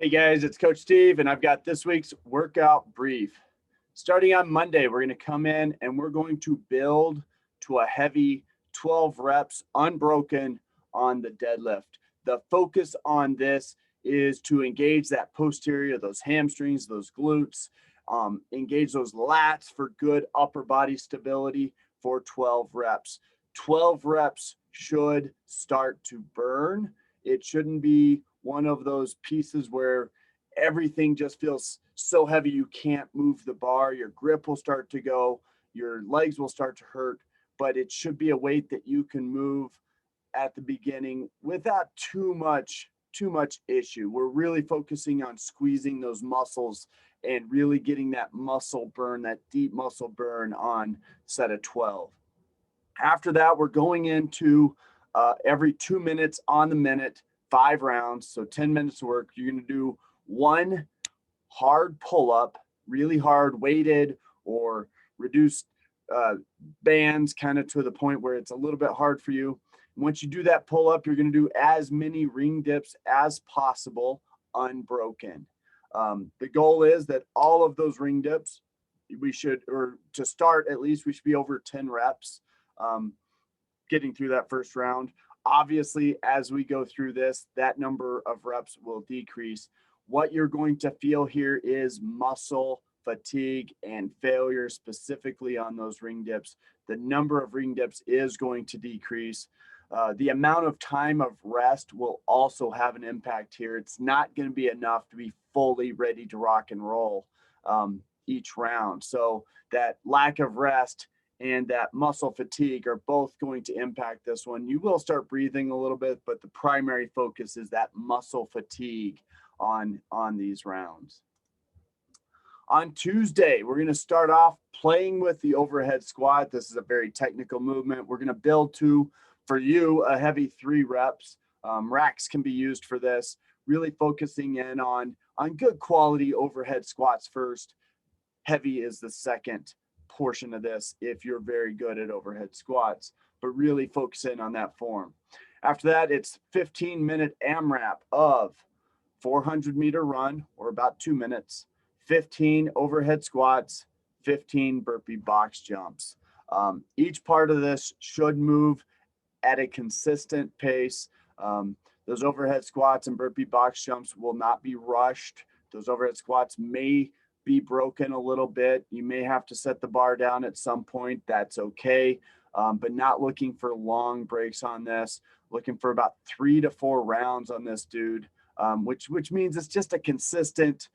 Hey guys, it's Coach Steve, and I've got this week's workout brief. Starting on Monday, we're going to come in and we're going to build to a heavy 12 reps unbroken on the deadlift. The focus on this is to engage that posterior, those hamstrings, those glutes, engage those lats for good upper body stability for 12 reps. 12 reps should start to burn. It shouldn't be one of those pieces where everything just feels so heavy you can't move the bar. Your grip will start to go, your legs will start to hurt, but it should be a weight that you can move at the beginning without too much issue. We're really focusing on squeezing those muscles and really getting that muscle burn, that deep muscle burn on set of 12. After that, we're going into every 2 minutes on the minute, 5 rounds. So 10 minutes of work. You're going to do one hard pull-up, really hard, weighted or reduced bands, kind of to the point where it's a little bit hard for you. Once you do that pull-up, you're going to do as many ring dips as possible, unbroken. The goal is that all of those ring dips, we should, or to start at least, we should be over 10 reps getting through that first round. Obviously, as we go through this, that number of reps will decrease. What you're going to feel here is muscle fatigue and failure, specifically on those ring dips. The number of ring dips is going to decrease. The amount of time of rest will also have an impact here. It's not going to be enough to be fully ready to rock and roll each round. So that lack of rest and that muscle fatigue are both going to impact this one. You will start breathing a little bit, but the primary focus is that muscle fatigue on these rounds. On Tuesday, we're going to start off playing with the overhead squat. This is a very technical movement. We're going to build to, for you, a heavy 3 reps. Racks can be used for this, really focusing in on good quality overhead squats first. Heavy is the second portion of this if you're very good at overhead squats, but really focus in on that form. After that, it's 15-minute AMRAP of 400-meter run, or about 2 minutes, 15 overhead squats, 15 burpee box jumps. Each part of this should move at a consistent pace. Those overhead squats and burpee box jumps will not be rushed. Those overhead squats may be broken a little bit. You may have to set the bar down at some point. That's okay. But not looking for long breaks on this. Looking for about 3 to 4 rounds on this, dude. Which means it's just a consistent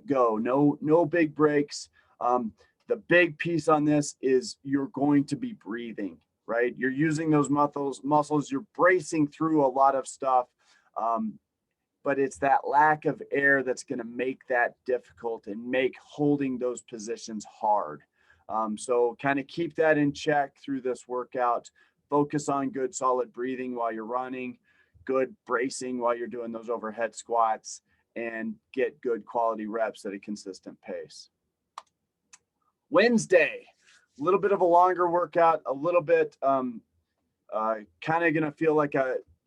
go. No big breaks. The big piece on this is you're going to be breathing, right? You're using those muscles. You're bracing through a lot of stuff. But it's that lack of air that's going to make that difficult and make holding those positions hard. So kind of keep that in check through this workout. Focus on good solid breathing while you're running, good bracing while you're doing those overhead squats, and get good quality reps at a consistent pace. Wednesday, a little bit of a longer workout, a little bit kind of going to feel like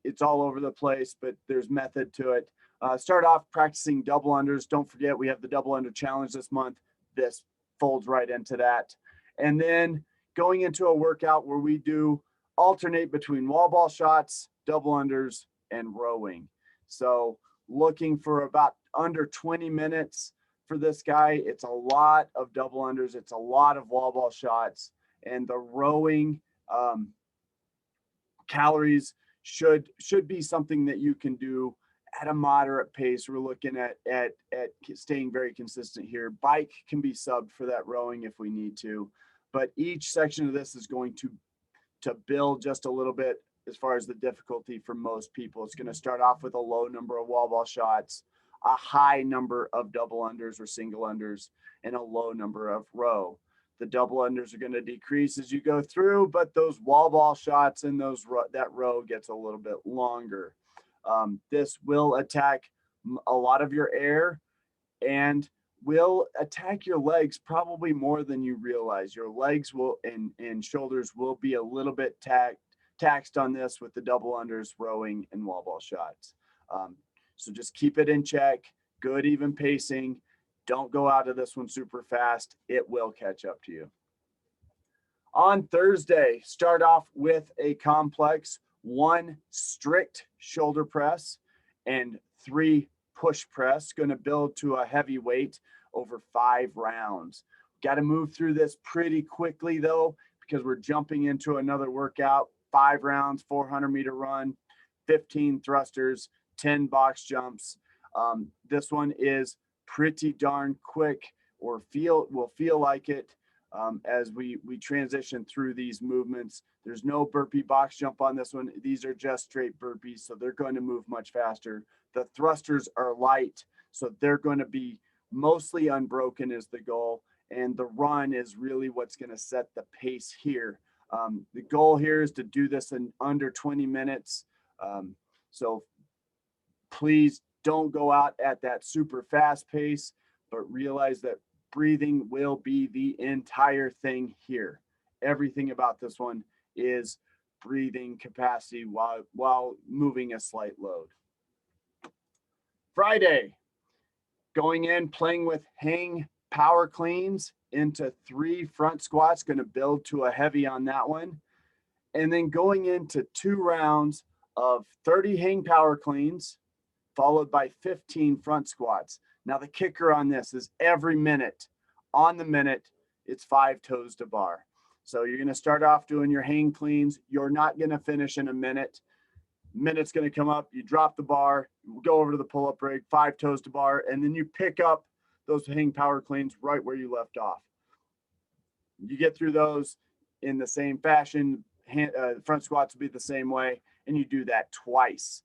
it's all over the place, but there's method to it. Start off practicing double unders. Don't forget, we have the double under challenge this month. This folds right into that. And then going into a workout where we do alternate between wall ball shots, double unders, and rowing. So looking for about under 20 minutes for this guy. It's a lot of double unders. It's a lot of wall ball shots. And the rowing calories should be something that you can do at a moderate pace. We're looking at staying very consistent here. Bike can be subbed for that rowing if we need to, but each section of this is going to build just a little bit as far as the difficulty for most people. It's going to start off with a low number of wall ball shots, a high number of double unders or single unders, and a low number of row. The double unders are going to decrease as you go through, but those wall ball shots and that row gets a little bit longer. This will attack a lot of your air and will attack your legs probably more than you realize. Your legs will and shoulders will be a little bit taxed on this with the double unders, rowing, and wall ball shots. So just keep it in check, good even pacing. Don't go out of this one super fast. It will catch up to you. On Thursday, start off with a complex 1 strict shoulder press and 3 push press, going to build to a heavy weight over 5 rounds. Got to move through this pretty quickly though, because we're jumping into another workout. 5 rounds, 400-meter run, 15 thrusters, 10 box jumps. This one is pretty darn quick, or will feel like it as we transition through these movements. There's no burpee box jump on this one. These are just straight burpees, so they're going to move much faster. The thrusters are light, so they're going to be mostly unbroken is the goal. And the run is really what's going to set the pace here. The goal here is to do this in under 20 minutes. So please don't go out at that super fast pace, but realize that breathing will be the entire thing here. Everything about this one is breathing capacity while moving a slight load. Friday, going in, playing with hang power cleans into 3 front squats, going to build to a heavy on that one. And then going into 2 rounds of 30 hang power cleans, followed by 15 front squats. Now the kicker on this is every minute, on the minute, it's 5 toes to bar. So you're going to start off doing your hang cleans. You're not going to finish in a minute. Minute's going to come up, you drop the bar, you go over to the pull-up rig, 5 toes to bar, and then you pick up those hang power cleans right where you left off. You get through those in the same fashion. Front squats will be the same way, and you do that twice.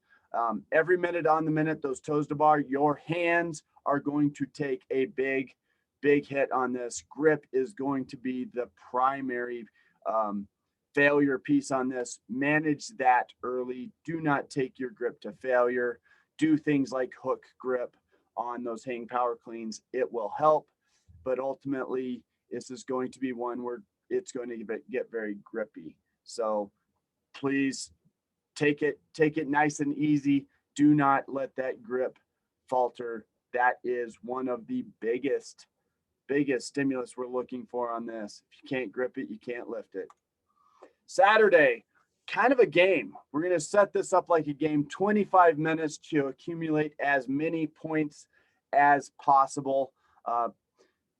Every minute on the minute, those toes to bar, your hands are going to take a big hit on this. Grip is going to be the primary failure piece on this. Manage that early. Do not take your grip to failure. Do things like hook grip on those hang power cleans. It will help, but ultimately this is going to be one where it's going to get very grippy. So please take it nice and easy. Do not let that grip falter. That is one of the biggest stimulus we're looking for on this. If you can't grip it, you can't lift it. Saturday, kind of a game. We're going to set this up like a game, 25 minutes to accumulate as many points as possible.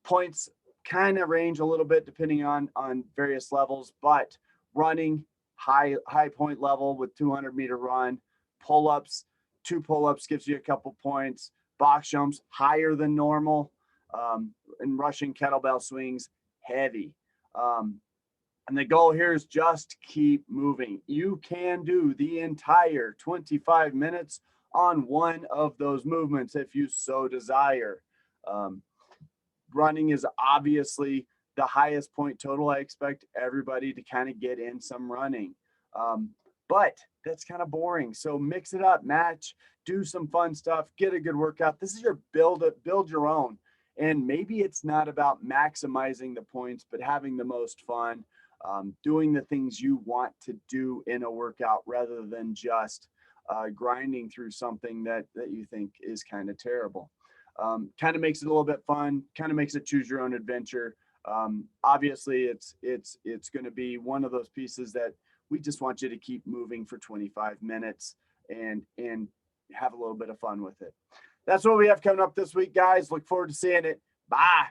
Points kind of range a little bit depending on various levels, but running high point level with 200-meter run, pull-ups, 2 pull-ups gives you a couple points, box jumps higher than normal, and rushing kettlebell swings heavy. And the goal here is just keep moving. You can do the entire 25 minutes on one of those movements if you so desire. Running is obviously the highest point total. I expect everybody to kind of get in some running. But that's kind of boring. So mix it up, match, do some fun stuff, get a good workout. This is your build your own. And maybe it's not about maximizing the points, but having the most fun, doing the things you want to do in a workout rather than just grinding through something that you think is kind of terrible. Kind of makes it a little bit fun, kind of makes it choose your own adventure. Obviously it's going to be one of those pieces that we just want you to keep moving for 25 minutes and have a little bit of fun with it. That's what we have coming up this week, guys. Look forward to seeing it. Bye.